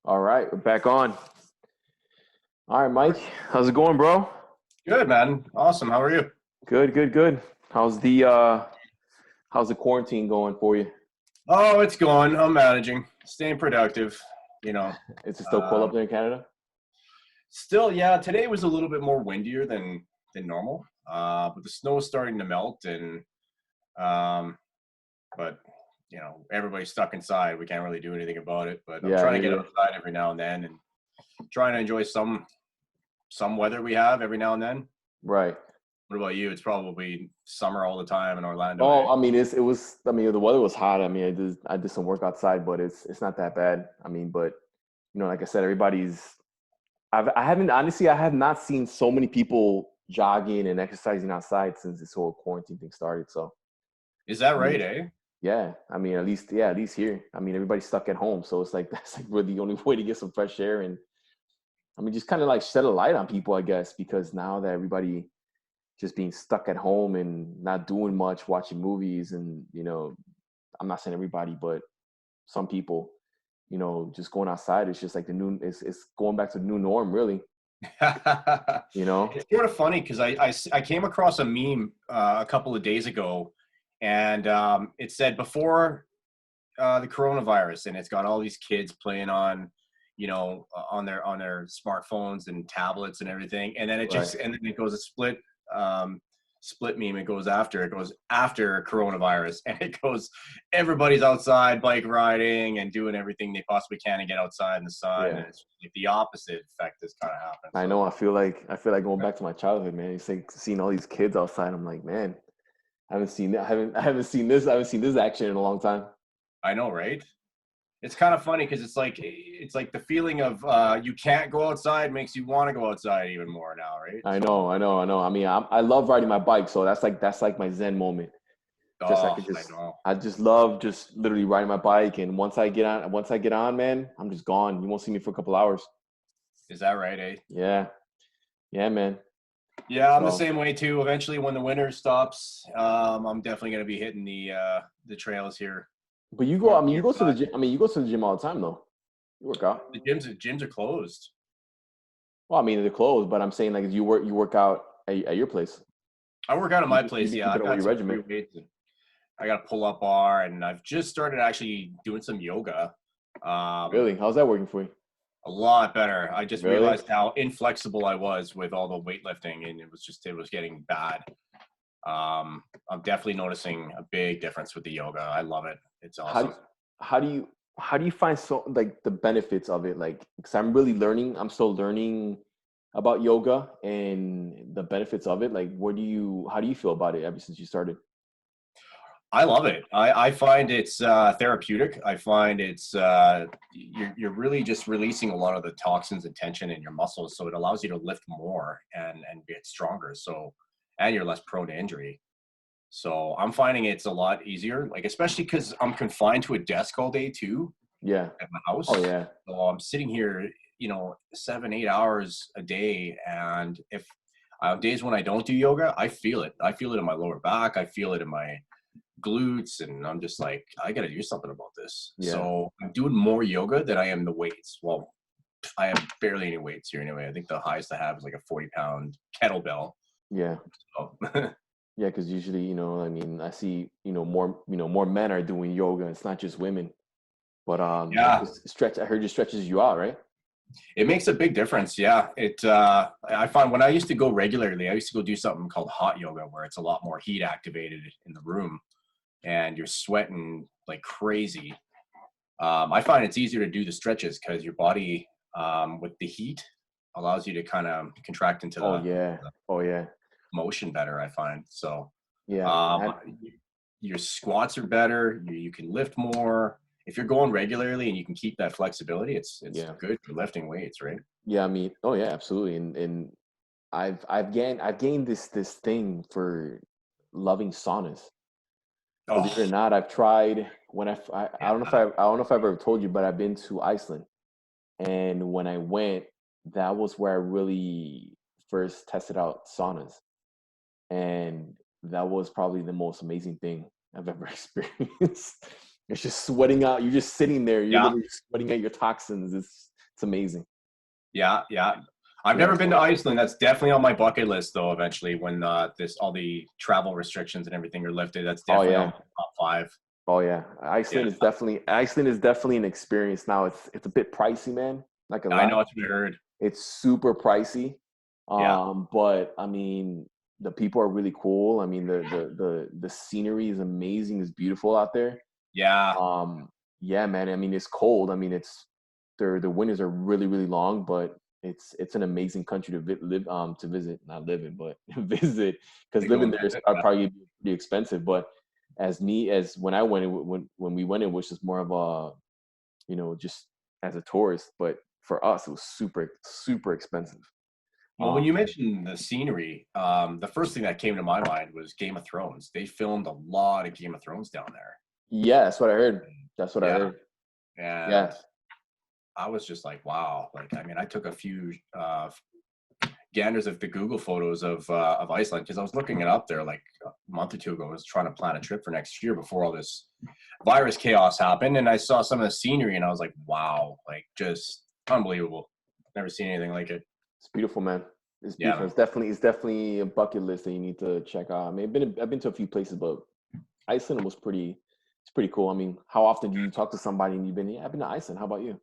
All right, we're back on. All right, Mike, how's it going, bro? Good, man. Awesome. How are you? Good, good, good. How's the quarantine going for you? Oh, it's going. I'm managing, staying productive. You know, Is it still cold up um, there in Canada? still, yeah. Today was a little bit more windier than normal, but the snow is starting to melt, and um, but everybody's stuck inside. We can't really do anything about it. But I'm Yeah, I trying to hear get you. outside every now and then, and trying to enjoy some weather we have every now and then. Right. What about you? It's probably summer all the time in Orlando, Oh, eh? I mean, it was. I mean, the weather was hot. I mean, I did some work outside, but it's not that bad. I mean, but like I said, everybody's. I haven't honestly. I have not seen so many people jogging and exercising outside since this whole quarantine thing started. So, Is that I mean, right, eh? yeah, I mean, at least here. I mean, everybody's stuck at home, so it's like that's like really the only way to get some fresh air, and I mean, just kind of like shed a light on people, I guess, because now that everybody just being stuck at home and not doing much, watching movies, and I'm not saying everybody, but some people, just going outside. It's just like the new. It's going back to the new norm, really. You know. It's sort of funny because I came across a meme a couple of days ago, and it said before the coronavirus, and it's got all these kids playing on, on their smartphones and tablets and everything, and then Right. it goes a um, split meme. It goes after coronavirus, and it goes everybody's outside bike riding and doing everything they possibly can to get outside in the sun, Yeah. and it's like the opposite effect has kind of happened. I So know. I feel like going back to my childhood, man. It's like seeing all these kids outside. I'm like, man, I haven't seen that. I haven't seen this action in a long time. I know, right? It's kind of funny because it's like the feeling of you can't go outside makes you want to go outside even more now, right? I So, know, I know, I know. I mean, I love riding my bike, so that's like my zen moment. Just I oh, could I just know. I just love just literally riding my bike, and once I get on, man, I'm just gone. You won't see me for a couple hours. Is that right, eh? Yeah, yeah, man. Yeah, I'm the So, same way too. Eventually, when the winter stops, I'm definitely gonna be hitting the trails here. but you go. More I mean, you go to the nearby. gym. I mean, you go to the gym all the time, though. You work out. The gyms are closed. Well, I mean, they're closed, but I'm saying like you work out at your place. I work out at You my just you place. be Yeah, keeping I've up with got your some regimen. free weights. And I got a pull-up bar, and I've just started actually doing some yoga. Um, Really? How's that working for you? a lot better. I just Really? realized how inflexible I was with all the weightlifting, and it was getting bad. I'm definitely noticing a big difference with the yoga. I love it. It's How do awesome. how do you how do you find so like the benefits of it? Like, because I'm really learning. I'm still learning about yoga and the benefits of it. Like, how do you feel about it ever since you started? I love it. I find it's therapeutic. I find you're really just releasing a lot of the toxins and tension in your muscles, so it allows you to lift more and get stronger. So and you're less prone to injury. So I'm finding it's a lot easier, like especially because I'm confined to a desk all day too Yeah. at my Oh house. yeah. So I'm sitting here, 7, 8 hours a day, and if days when I don't do yoga, I feel it. I feel it in my lower back. I feel it in my glutes, and I'm just like, I got to do something about this. Yeah. So I'm doing more yoga than I am the weights. Well, I have barely any weights here anyway. I think the highest I have is like a 40-pound kettlebell. Yeah. So, Yeah. Because usually, I mean, I see, more men are doing yoga. It's not just women. But yeah, I heard it stretches you out, right? it makes a big difference. Yeah, I find when I used to go regularly, I used to go do something called hot yoga, where it's a lot more heat activated in the room, and you're sweating like crazy. I find it's easier to do the stretches because your body, with the heat, allows you to kind of contract into Oh the yeah. Oh yeah. motion better. I find so. Yeah. Um, your squats are better. You can lift more if you're going regularly and you can keep that flexibility. It's Yeah. good for lifting weights, right? Yeah. I mean, oh yeah, absolutely. And I've gained this thing for loving saunas. Believe it or Oh, not, I've tried I don't know if I've ever told you, but I've been to Iceland. And when I went, that was where I really first tested out saunas. And that was probably the most amazing thing I've ever experienced. It's just sweating out. You're just sitting there. You're yeah. literally sweating out your toxins. It's amazing. Yeah, yeah. I've Yeah. never been to Iceland. That's definitely on my bucket list, though. Eventually, when all the travel restrictions and everything are lifted, that's Oh definitely on yeah. my top five. Oh yeah. Yeah, Iceland is definitely an experience. Now it's a bit pricey, man. Not gonna I lie. know it's what I heard. It's super pricey. Yeah, But I mean, the people are really cool. I mean, the scenery is amazing. It's beautiful out there. yeah, Um, yeah, man. I mean, it's cold. I mean, the winters are really really long, but it's an amazing country to live to visit. Not live in, but visit, because to go living and there is visit. Yeah. probably pretty expensive. But as when I went when we went in, which is more of a, just as a tourist, but for us it was super expensive. Well, when Um, you mentioned the scenery, the first thing that came to my mind was Game of Thrones. They filmed a lot of Game of Thrones down there. yeah, that's what I heard. That's what I Yeah, heard. and Yeah. I was just like, wow. Like, I mean, I took a few ganders of the Google photos of Iceland because I was looking it up there like a month or two ago. I was trying to plan a trip for next year before all this virus chaos happened, and I saw some of the scenery, and I was like, wow, like just unbelievable. Never seen anything like it. It's beautiful, man. It's Yeah, beautiful. man. It's definitely a bucket list that you need to check out. I mean, I've been to a few places, but Iceland was it's pretty cool. I mean, how often do you talk to somebody and you've been, yeah, I've been to Iceland. How about you?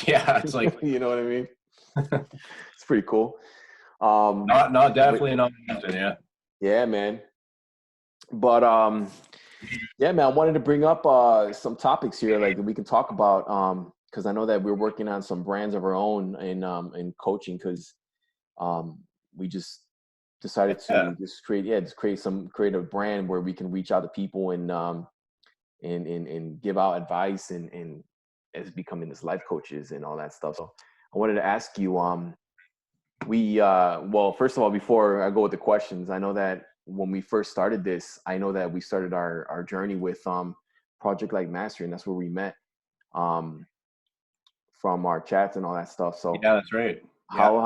Yeah, it's like You know what I mean? It's pretty cool. Um, not but definitely not often. Yeah. yeah, man. But yeah, man, I wanted to bring up some topics here, like that we can talk about, because I know that we're working on some brands of our own in coaching, because um, we just decided Yeah. to just create a brand where we can reach out to people and give out advice and as becoming this life coaches and all that stuff. So I wanted to ask you, well, first of all, before I go with the questions, I know that when we first started this, I know that we started our journey with Project Like Mastery, and that's where we met um from our chats and all that stuff. So Yeah, that's right. Yeah.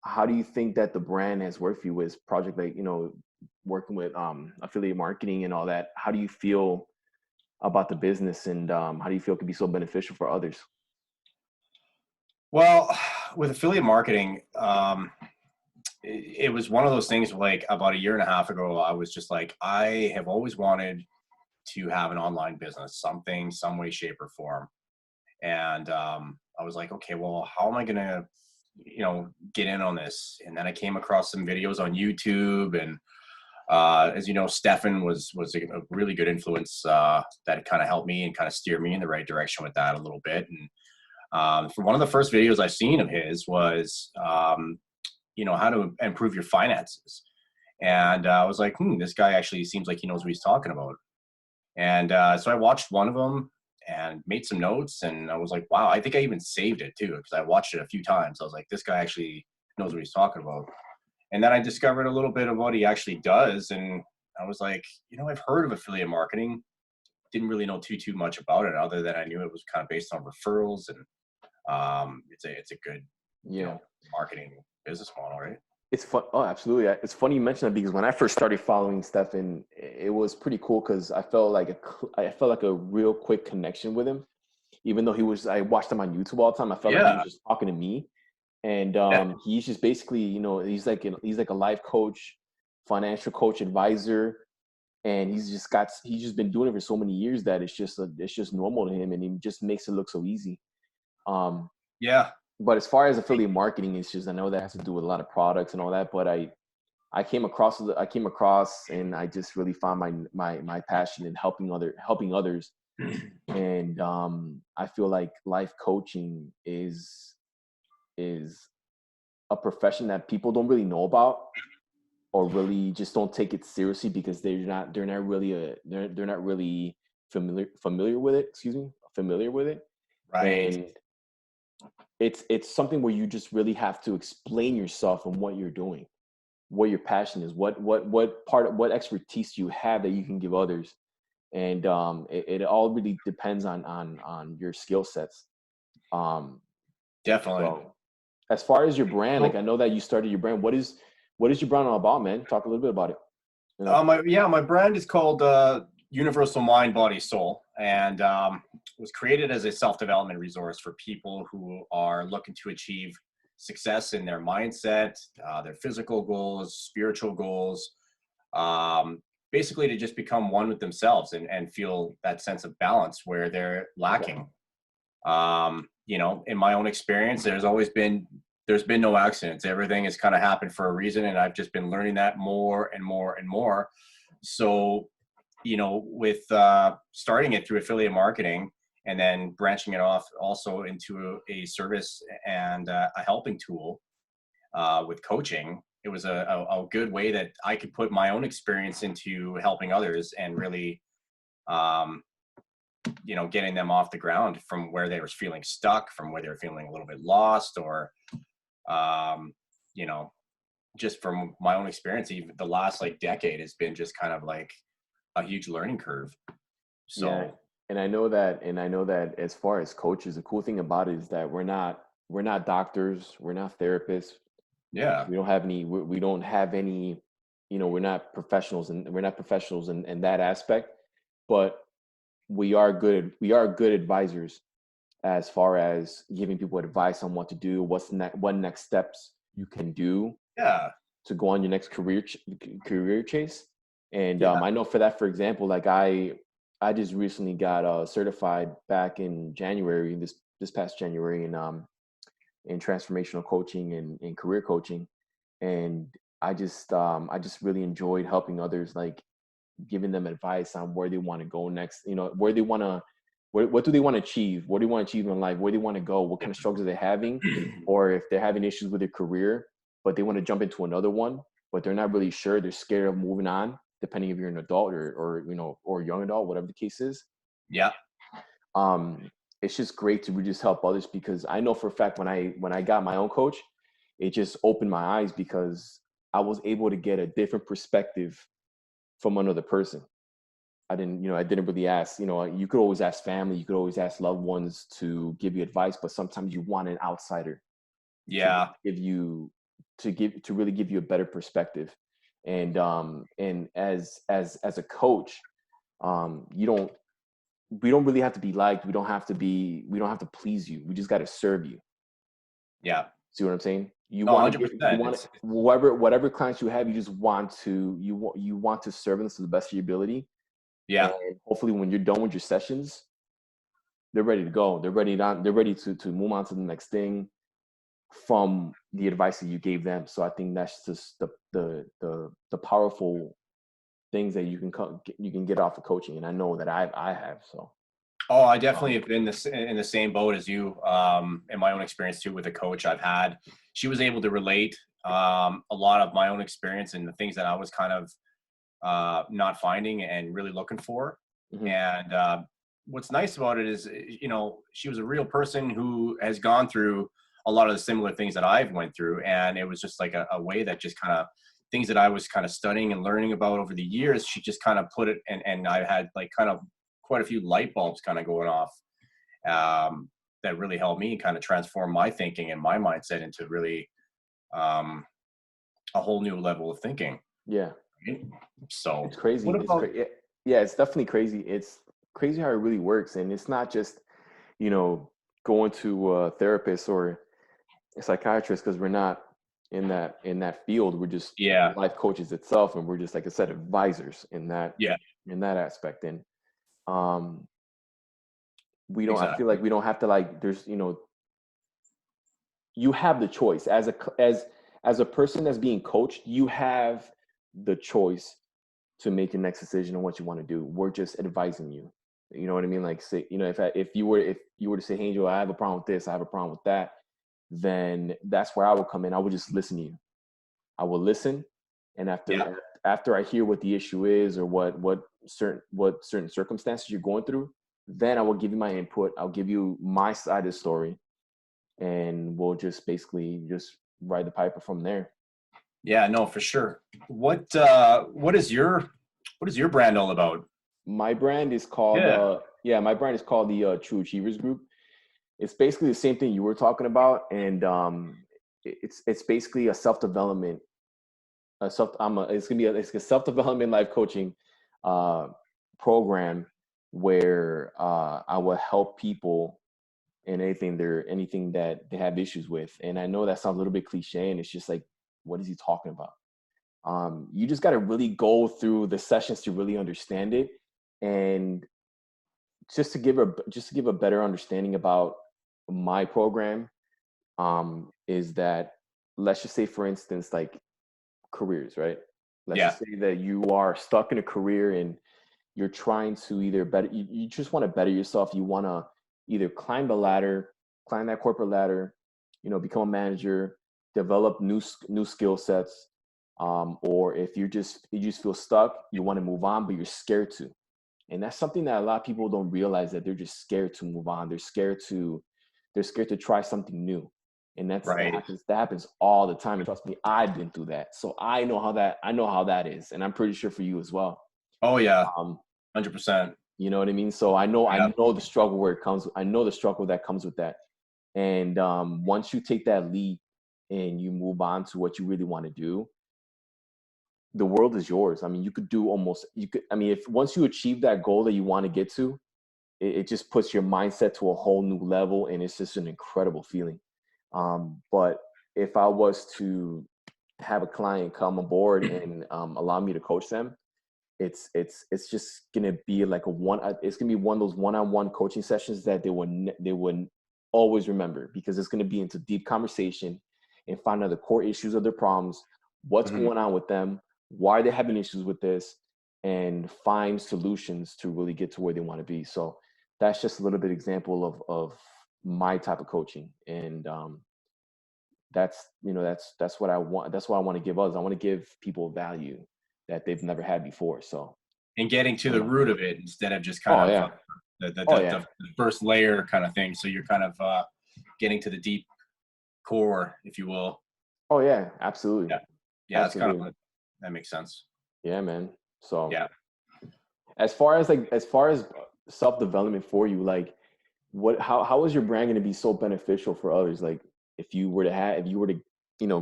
how do you think that the brand has worked for you with Project, like, working with affiliate marketing and all that? How do you feel about the business, and how do you feel it could be so beneficial for others? Well, with affiliate marketing, it was one of those things like about a year and a half ago, I was just like, I have always wanted to have an online business, something, some way, shape, or form. And I was like, okay, well, how am I going to, get in on this? And then I came across some videos on YouTube, and as you know, Stefan was a really good influence that kind of helped me and kind of steered me in the right direction with that a little bit. And for one of the first videos I've seen of his was, how to improve your finances. And I was like, this guy actually seems like he knows what he's talking about. And so I watched one of them and made some notes. And I was like, wow, I think I even saved it too, because I watched it a few times. I was like, this guy actually knows what he's talking about. And then I discovered a little bit of what he actually does. And I was like, I've heard of affiliate marketing. Didn't really know too much about it, other than I knew it was kind of based on referrals, and it's a good, Yeah. marketing business model, right? It's fun. Oh, absolutely. It's funny you mention that, because when I first started following Stefan, it was pretty cool, because I felt like a real quick connection with him. Even though I watched him on YouTube all the time, I felt like he Yeah. was just talking to me. And Yeah. he's just basically, he's like a life coach, financial coach, advisor, and he's just been doing it for so many years that it's just normal to him, and he just makes it look so easy. Um, Yeah. but as far as affiliate marketing, it's just, I know that has to do with a lot of products and all that, but I came across and I just really found my passion in helping others. And I feel like life coaching is a profession that people don't really know about, or really just don't take it seriously, because they're not really familiar with it. Excuse me, familiar with it. Right. And it's something where you just really have to explain yourself and what you're doing, what your passion is, what expertise you have that you can give others. And it all really depends on your skill sets. um Definitely. so as far as your brand, like, So, I know that you started your brand. What is your brand all about, man? Talk a little bit about it. my brand is called Universal Mind, Body, Soul, and was created as a self-development resource for people who are looking to achieve success in their mindset, their physical goals, spiritual goals, basically to just become one with themselves and feel that sense of balance where they're lacking. You know, in my own experience, there's been no accidents. Everything has kind of happened for a reason, and I've just been learning that more and more and more. So, you know, with starting it through affiliate marketing and then branching it off also into a service and a helping tool with coaching, it was a good way that I could put my own experience into helping others and really, you know, getting them off the ground from where they were feeling stuck, from where they were feeling a little bit lost, or, you know, just from my own experience, even the last like decade has been just kind of like a huge learning curve. So Yeah, and I know that as far as coaches, the cool thing about it is that we're not doctors, we're not therapists. yeah, We don't have any, we're not professionals in that aspect, but we are good advisors as far as giving people advice on what to do, what next steps you can do yeah, to go on your next career chase. And yeah, I know for that, for example, like I just recently got certified back in January, this past January, in transformational coaching and in career coaching. And I just really enjoyed helping others, like giving them advice on where they want to go next, where they want to, what do they want to achieve, what do they want to achieve in life, where they want to go, what kind of struggles are they having, or if they're having issues with their career but they want to jump into another one, but they're not really sure, they're scared of moving on, depending if you're an adult or young adult, whatever the case is. yeah, um it's just great to just help others, because I know for a fact when I got my own coach, it just opened my eyes, because I was able to get a different perspective from another person. I didn't really ask. You could always ask family, you could always ask loved ones to give you advice, but sometimes you want an outsider to really yeah, give you to really give you a better perspective. And as a coach, you don't we don't really have to be liked. We don't have to please you. We just got to serve you. yeah. See what I'm saying? You No, want to get, you 100%. want to, It's whatever clients you have, you just want to, you want to serve them to the best of your ability. And yeah, hopefully when you're done with your sessions, they're ready to go. They're ready to move on to the next thing from the advice that you gave them. So I think that's just the powerful things that you can get off of coaching. And I know that I have. So oh, I definitely um, have been in the same boat as you. In my own experience too, with a coach I've had, she was able to relate a lot of my own experience and the things that I was kind of not finding and really looking for. mhm. And what's nice about it is, you know, she was a real person who has gone through a lot of the similar things that I've went through, and it was just like a way that just kind of things that I was kind of studying and learning about over the years. She just kind of put it, and I had like kind of quite a few light bulbs kind of going off that really helped me kind of transform my thinking and my mindset into really um, a whole new level of thinking. Yeah. Right? So, It's crazy. what about? Yeah, it's definitely crazy. It's crazy how it really works. And it's not just, you know, going to a therapist or a psychiatrist, because we're not in that field. We're just Yeah, life coaches itself, and we're just, like I said, advisors yeah, in that aspect. And um I feel like exactly. we don't have to, like, you have the choice as a person that's being coached. You have the choice to make your next decision on what you want to do. We're just advising you. You know what I mean? Like, say, if you were to say, "Hey, Angel, I have a problem with this, I have a problem with that," then that's where I would come in. I would just listen to you. I will listen, and Yeah, after I hear what the issue is, or what certain circumstances you're going through, then I will give you my input. I'll give you my side of the story, and we'll just basically just ride the piper from there. yeah, no, for sure. What is your brand all about? My brand is called Yeah, the True Achievers Group. It's basically the same thing you were talking about, and it's basically a self development, it's gonna be it's a self development life coaching uh, program where I will help people in anything that they have issues with. And I know that sounds a little bit cliche, and it's just like, what is he talking about? You just got to really go through the sessions to really understand it, and just to give a better understanding about my program, is that, let's just say, for instance, like careers, right? Let's Yeah. just say that you are stuck in a career and you're trying to either better, you just want to better yourself. You want to either climb the ladder, climb that corporate ladder, become a manager, develop new skill sets, or if you just feel stuck, you want to move on, but you're scared to. And that's something that a lot of people don't realize, that they're just scared to move on. They're scared to try something new. And Right. that happens all the time. And trust me, I've been through that. So I know how that is. And I'm pretty sure for you as well. Oh yeah. Um, 100%. you know what I mean? So I know Yeah. I know the struggle where it comes. I know the struggle that comes with that. And once you take that leap and you move on to what you really want to do, the world is yours. I mean, if once you achieve that goal that you want to get to, it just puts your mindset to a whole new level, and it's just an incredible feeling. But if I was to have a client come aboard and allow me to coach them, it's just gonna be like it's gonna be one of those one-on-one coaching sessions that they would always remember, because it's gonna be into deep conversation and find out the core issues of their problems, what's Mhm. going on with them, why they're having issues with this, and find solutions to really get to where they want to be. So that's just a little bit example of my type of coaching. And that's what I want. That's what I want to give others. I want to give people value that they've never had before. So And getting to you the know root of it instead of just kind oh of yeah oh the yeah first layer kind of thing. So you're kind of getting to the deep core, if you will. oh yeah absolutely Yeah. Yeah. That's kind absolutely of, that makes sense. yeah, man. So Yeah. as far as self-development for you, like, how is your brand going to be so beneficial for others? Like, if you were to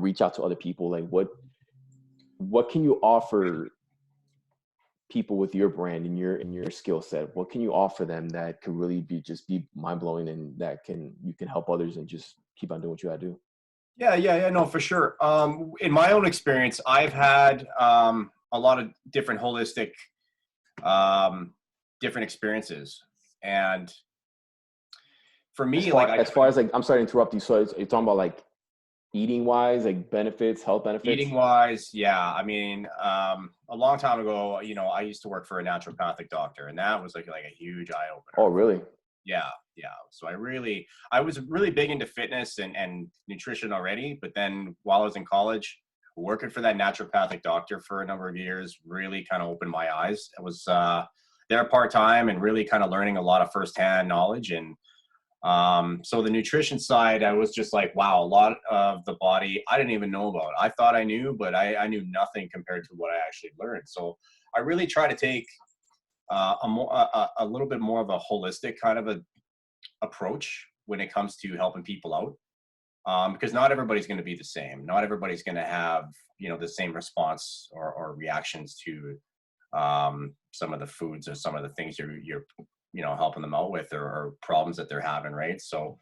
reach out to other people, like, what can you offer people with your brand and your skill set? What can you offer them that could really be mind-blowing, and that you can help others and just keep on doing what you gotta do? Yeah. Yeah. Yeah. No, for sure. In my own experience, I've had a lot of different holistic, um, different experiences. And for as me, like far as far as like, I'm sorry to interrupt you, so you're talking about like eating wise, like benefits, health eating benefits? wise, yeah. I mean, a long time ago, I used to work for a naturopathic doctor, and that was like a huge eye Oh opener. really? Yeah, yeah. So I was really big into fitness and nutrition already, but then while I was in college, working for that naturopathic doctor for a number of years really kind of opened my eyes. I was there part time and really kind of learning a lot of firsthand knowledge. And so the nutrition side, I was just like, wow, a lot of the body I didn't even know about. I thought I knew, but I knew nothing compared to what I actually learned. So I really try to take a little bit more of a holistic kind of a approach when it comes to helping people out. Because not everybody's going to be the same. Not everybody's going to have, the same response or reactions to some of the foods or some of the things you're helping them out with, or problems that they're having, right? So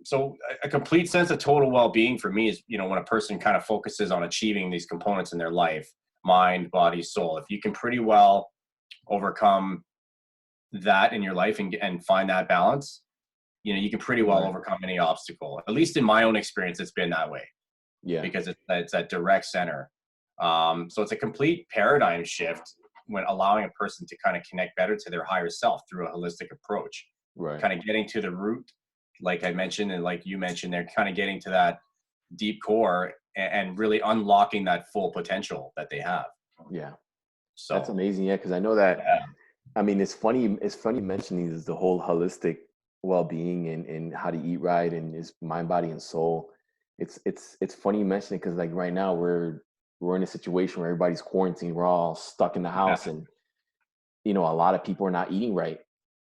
so a complete sense of total well-being for me is, when a person kind of focuses on achieving these components in their life: mind, body, soul. If you can pretty well overcome that in your life and find that balance, you can pretty well Right. overcome any obstacle. At least in my own experience, it's been that way, Yeah. because it's that direct center. So it's a complete paradigm shift when allowing a person to kind of connect better to their higher self through a holistic approach, Right. kind of getting to the root, like I mentioned, and like you mentioned, they're kind of getting to that deep core and really unlocking that full potential that they have. Yeah. That's So amazing. Yeah, because I know that. yeah, I mean, it's funny mentioning is the whole holistic well-being and how to eat right, and is mind, body, and soul. It's funny you mention it, because like right now we're in a situation where everybody's quarantined. We're all stuck in the yeah, house, and a lot of people are not eating right,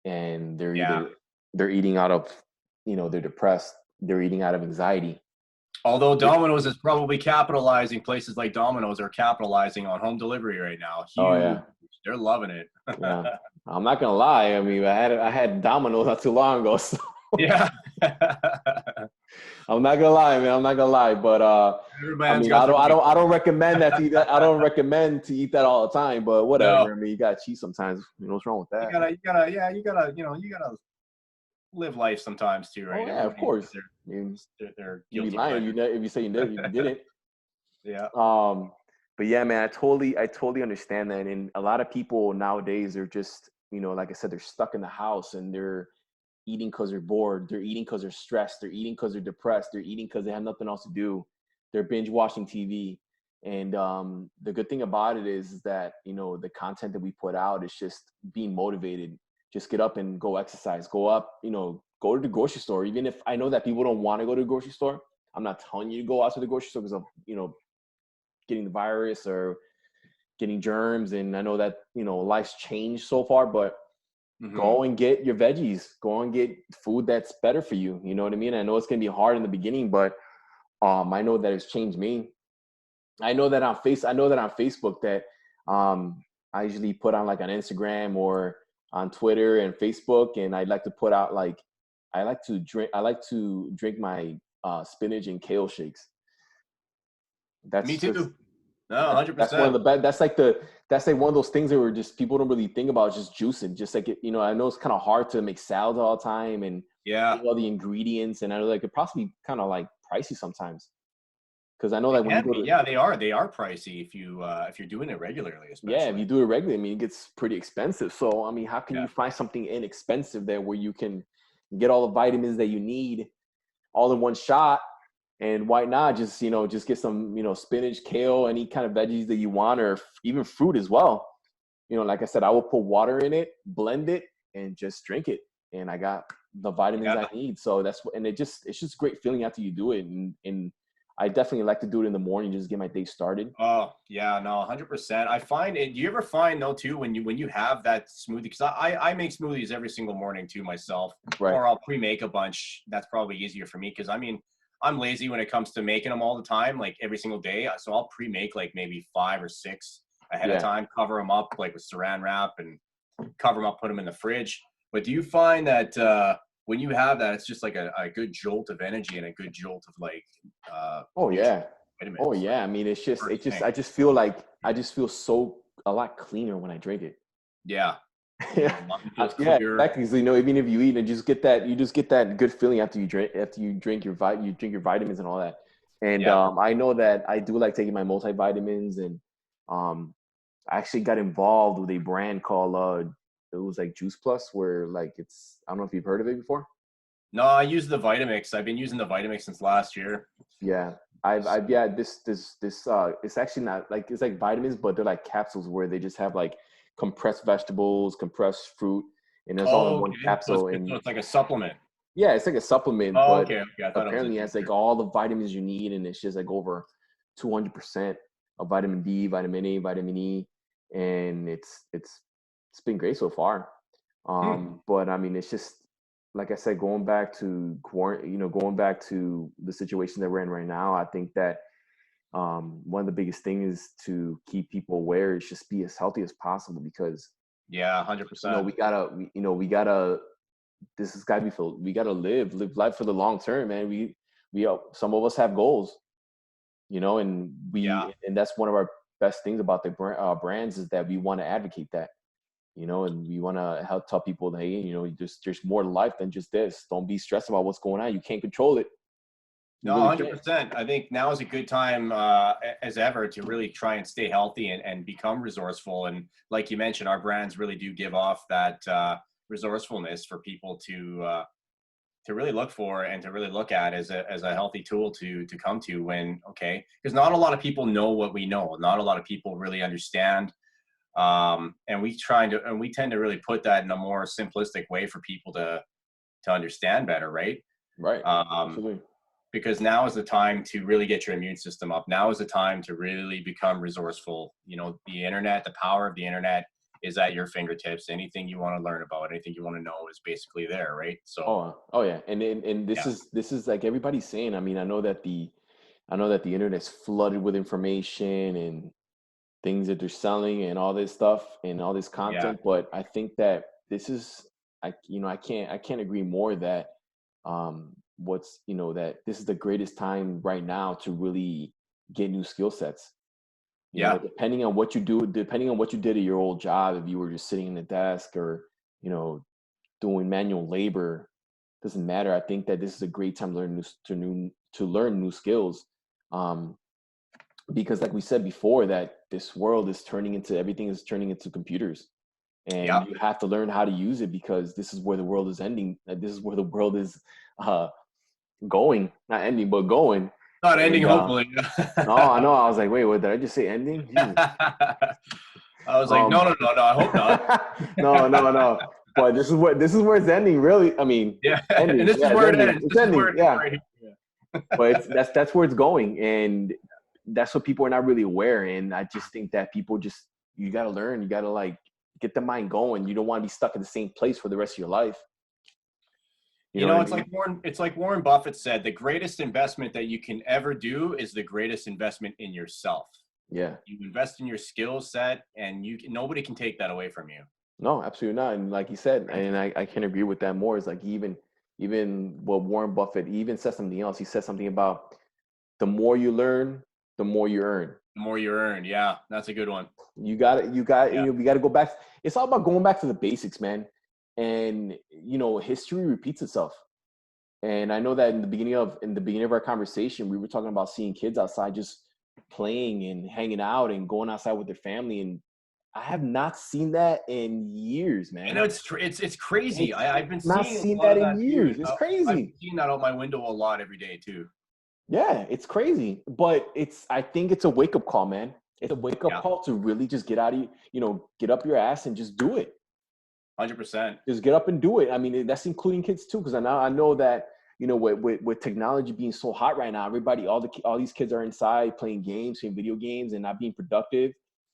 and yeah. they're eating out of, they're depressed, they're eating out of anxiety. Although It- Domino's is probably capitalizing, places like Domino's are capitalizing on home delivery right now. oh Huge, yeah, They're loving it. Yeah, I'm not gonna lie. I mean, I had Domino's not too long ago, so Yeah. I'm not gonna lie, man. I'm not gonna lie, but I Everybody's mean, got their cheat I code. don't recommend that to eat that. I don't recommend to eat that all the time, but No, whatever. I mean, you gotta cheat sometimes. You know what's wrong with that? yeah, you gotta live life sometimes too, Oh right? yeah, of Everybody course. has their I mean, you'd be guilty lying pleasure. if you say you did if you didn't. Yeah. Um, but yeah, man, I totally understand that. And a lot of people nowadays are just, like I said, they're stuck in the house and they're eating because they're bored. They're eating because they're stressed. They're eating because they're depressed. They're eating because they have nothing else to do. They're binge watching TV. And the good thing about it is that, the content that we put out is just being motivated. Just get up and go exercise. Go up, go to the grocery store. Even if I know that people don't want to go to the grocery store, I'm not telling you to go out to the grocery store because of, getting the virus or getting germs. And I know that, life's changed so far, but Hmm. go and get your veggies, go and get food that's better for you. You know what I mean? I know it's going to be hard in the beginning, but I know that it's changed me. I know that on Facebook that I usually put on like on Instagram or on Twitter and Facebook. And I like to put out like, I like to drink my spinach and kale shakes. Me That's just, too. No, that's one of 100%. the best. That's like one of those things that were just people don't really think about, just juicing. Just like I know it's kind of hard to make salads all the time and Yeah, getting all the ingredients, and I know like it possibly kind of like pricey sometimes. Because I know they like when you can go be. to Yeah, they are pricey if you're doing it regularly, yeah, if especially. you do it regularly, I mean it gets pretty expensive. So I mean, how can Yeah. you find something inexpensive there where you can get all the vitamins that you need all in one shot? And why not just get some, spinach, kale, any kind of veggies that you want, or even fruit as well. Like I said, I will put water in it, blend it, and just drink it. And I got the vitamins I Yeah. need. So that's what, and it's just great feeling after you do it. And I definitely like to do it in the morning, just get my day started. Oh, yeah, no, 100%. I find it. Do you ever find though too when you have that smoothie? Because I make smoothies every single morning too myself, Right. or I'll pre-make a bunch. That's probably easier for me because I mean I'm lazy when it comes to making them all the time, like every single day. So I'll pre-make like maybe 5 or 6 ahead of Yeah. time, cover them up like with Saran wrap and cover them up, put them in the fridge. But do you find that when you have that, it's just like a good jolt of energy and a good jolt of like Oh nutrient yeah. Oh vitamins, like yeah. I mean, first thing. I just feel so a lot cleaner when I drink it. Yeah. Yeah, Your mind feels yeah, clear. exactly. So, even if you eat and you just get that good feeling after you drink you drink your vitamins and all that. And Yeah. I know that I do like taking my multivitamins, and um, I actually got involved with a brand called it was like Juice Plus, where like I don't know if you've heard of it before. No, I use the Vitamix. I've been using the Vitamix since last year. Yeah, So, yeah, this it's actually not like it's like vitamins, but they're like capsules where they just have like compressed vegetables, compressed fruit, and it's all in oh, one okay. capsule. So And it's like a supplement. yeah, it's like a supplement, Oh, but okay. Okay. I thought it was a apparently it has like juicer. all the vitamins you need, and it's just like over 200% of vitamin D, vitamin A, vitamin E, and it's been great so far. Hmm. But I mean, it's just like I said, going back to the situation that we're in right now. I think that one of the biggest things is to keep people aware is just be as healthy as possible, because Yeah, 100%. we gotta this has got to be filled. We got to live life for the long term, man. Some of us have goals, and Yeah. that's one of our best things about the brands is that we want to advocate that, and we want to help tell people that, hey, there's more to life than just this. Don't be stressed about what's going on. You can't control it. You No, really can't. 100%. I think now is a good time as ever to really try and stay healthy and become resourceful. And like you mentioned, our brands really do give off that resourcefulness for people to really look for and to really look at as a healthy tool to come to when okay, because not a lot of people know what we know. Not a lot of people really understand, and we tend to really put that in a more simplistic way for people to understand better, right? Right. Um, Absolutely. because now is the time to really get your immune system up. Now is the time to really become resourceful. You know, the internet, the power of the internet is at your fingertips. Anything you want to learn about, anything you want to know is basically there, right? So, Oh yeah. And yeah. this is like everybody's saying. I mean, I know that the internet's flooded with information, and things that they're selling and all this stuff and all this Yeah. content. But I think that this is, I can't agree more that that this is the greatest time right now to really get new skill sets. Yeah. Depending on what you do, depending on what you did at your old job, if you were just sitting in the desk or, you know, doing manual labor, doesn't matter. I think that this is a great time to learn new skills. Um, because like we said before, that this world is turning into everything is turning into computers, and Yeah. you have to learn how to use it because this is where the world is ending. This is where the world is uh, going, not ending, but going. Not ending, And hopefully. no, I know. I was like, wait, what did I just say? Ending? Jesus. I was like, Um, no, no, no, no. I hope not. no, no, no. But this is where it's ending. Really, I mean, Yeah. And ending. this is Yeah, it's where it ending. ends. It's This is where ending. it ends Yeah, right here. but that's where it's going, and that's what people are not really aware. And I just think that people just you got to learn. You got to like get the mind going. You don't want to be stuck in the same place for the rest of your life. You You know what know, I mean? it's like Warren Buffett said, the greatest investment that you can ever do is the greatest investment in yourself. Yeah. You invest in your skill set, and nobody can take that away from you. No, absolutely not. And like you said, and I can agree with that more. Is like even what Warren Buffett he even said something else. He said something about the more you learn, the more you earn. The more you earn, yeah, that's a good one. You Yeah, know, we got to go back. It's all about going back to the basics, man. And history repeats itself. And I know that in the beginning of our conversation, we were talking about seeing kids outside just playing and hanging out and going outside with their family. And I have not seen that in years, I know man. it's crazy. It's I've been not seeing a seen lot that of in that too. years. It's I've been crazy. seeing that out my window a lot every day too. Yeah, it's crazy. But I think it's a wake up call, man. It's a wake up Yeah, call to really just get out of get up your ass and just do it. 100%. Just get up and do it. I mean, that's including kids too, because I know that with technology being so hot right now, all these kids are inside playing games, playing video games, and not being productive,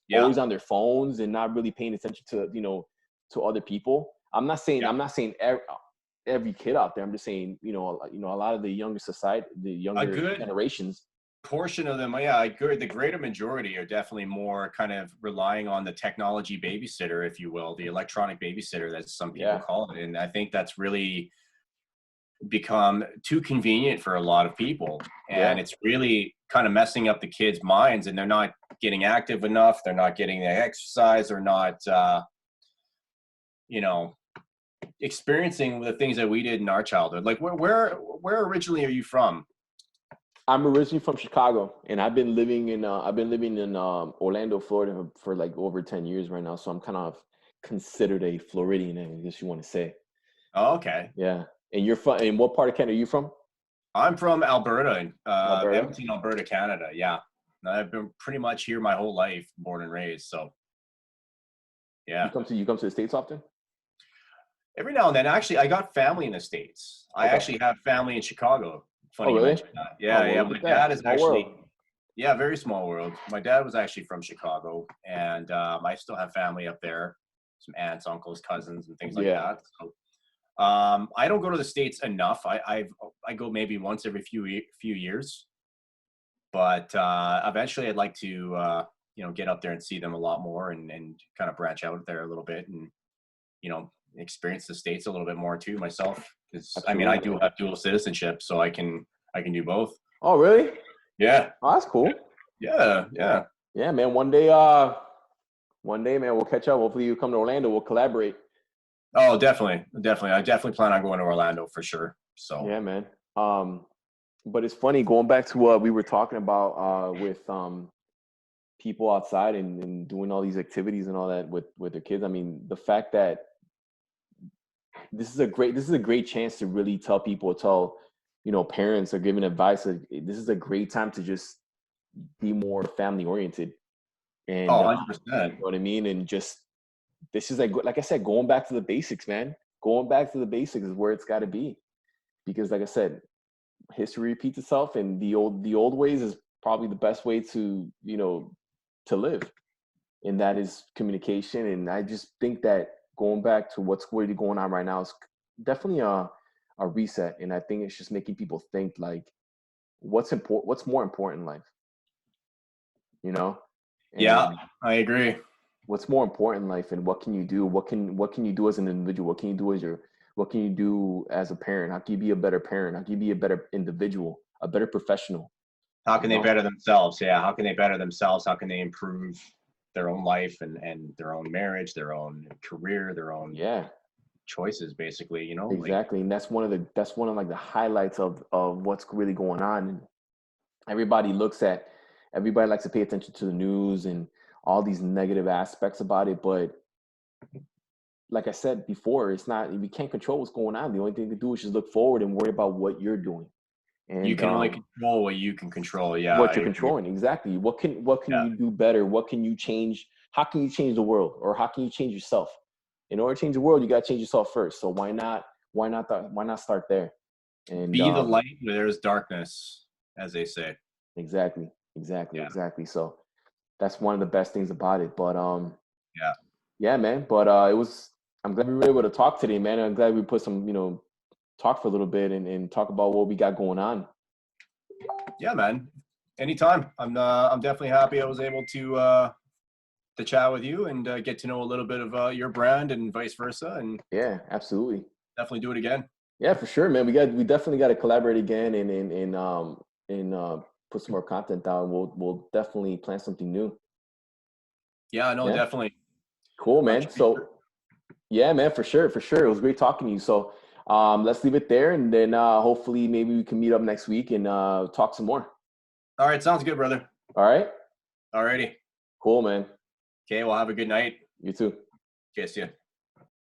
Yeah, always on their phones and not really paying attention to other people. yeah. I'm not saying every kid out there. I'm just saying a lot of the younger society, the A younger good generations. portion of them, yeah, I agree. The greater majority are definitely more kind of relying on the technology babysitter, if you will, the electronic babysitter, that some people Yeah, call it. And I think that's really become too convenient for a lot of people. And yeah. it's really kind of messing up the kids' minds, and they're not getting active enough. They're not getting the exercise. They're not, you know, experiencing the things that we did in our childhood. Like, where originally are you from? I'm originally from Chicago, and I've been living in Orlando, Florida, for like over 10 years right now. So I'm kind of considered a Floridian, I guess you want to say. Oh, okay. Yeah. And you're from? And what part of Canada are you from? I'm from Alberta, Alberta. Edmonton, Alberta, Canada. Yeah. I've been pretty much here my whole life, born and raised. So, You yeah. come to you come to the States often? Every now and then, actually, I got family in the States. I Okay. actually have family in Chicago. Oh, Funny you really? mentioned that. Oh, Yeah, well, yeah. look My at dad that. is Small actually, world. yeah, very small world. My dad was actually from Chicago, and I still have family up there, some aunts, uncles, cousins, and things like Yeah. that. So, I don't go to the States enough. I go maybe once every few years, but eventually I'd like to get up there and see them a lot more, and kind of branch out there a little bit, and experience the States a little bit more too myself, because I mean I Absolutely, do man. have dual citizenship, so I can do both. Oh, really? Yeah, Oh, that's cool. yeah, yeah. Yeah, man. One day, man, we'll catch up. Hopefully, you come to Orlando. We'll collaborate. Oh, definitely, definitely. I definitely plan on going to Orlando for sure. So Yeah, man. But it's funny going back to what we were talking about with people outside and doing all these activities and all that with their kids. I mean, the fact that this is a great chance to really tell parents are giving advice. This is a great time to just be more family oriented, and oh, you 100%. know what I mean. And just this is like I said, going back to the basics, man. Going back to the basics is where it's got to be, because like I said, history repeats itself, and the old ways is probably the best way to live, and that is communication. And I just think that going back to what's really going on right now is definitely a reset, and I think it's just making people think like what's more important in life, you know Yeah, And I agree. what's more important in life, and what can you do? What can you do as an individual? What can you do what can you do as a parent? How can you be a better parent? How can you be a better individual, a better professional? How You can they know? better themselves? Yeah, how can they better themselves? How can they improve their own life and their own marriage, their own career, their own Yeah, choices, basically, like, exactly. And that's one of like the highlights of what's really going on. And everybody looks at everybody likes to pay attention to the news and all these negative aspects about it, but like I said before, it's not we can't control what's going on. The only thing to do is just look forward and worry about what you're doing you and can only control what you can control. Yeah, what I you're agree. controlling. Exactly. What can Yeah. you do better? What can you change? How can you change the world, or how can you change yourself? In order to change the world, you got to change yourself first. So why not start there? And Be the light where there's darkness, as they say. exactly, exactly, Yeah. exactly. So that's one of the best things about it. But Yeah. yeah, man. But it was. I'm glad we were able to talk today, man. I'm glad we put some, talk for a little bit and talk about what we got going on. Yeah, man. Anytime. I'm definitely happy I was able to chat with you and get to know a little bit of your brand and vice versa, and Yeah, absolutely. definitely do it again. Yeah, for sure, man. We definitely got to collaborate again and put some more content out. We'll definitely plan something new. Yeah, no, Yeah, definitely. cool, I'm man. sure you- So yeah, man, for sure, for sure. It was great talking to you. So let's leave it there, and then hopefully maybe we can meet up next week and talk some more. All right, sounds good, brother. All right, Alrighty. cool, man. Okay, well, have a good night. You too. Kiss you.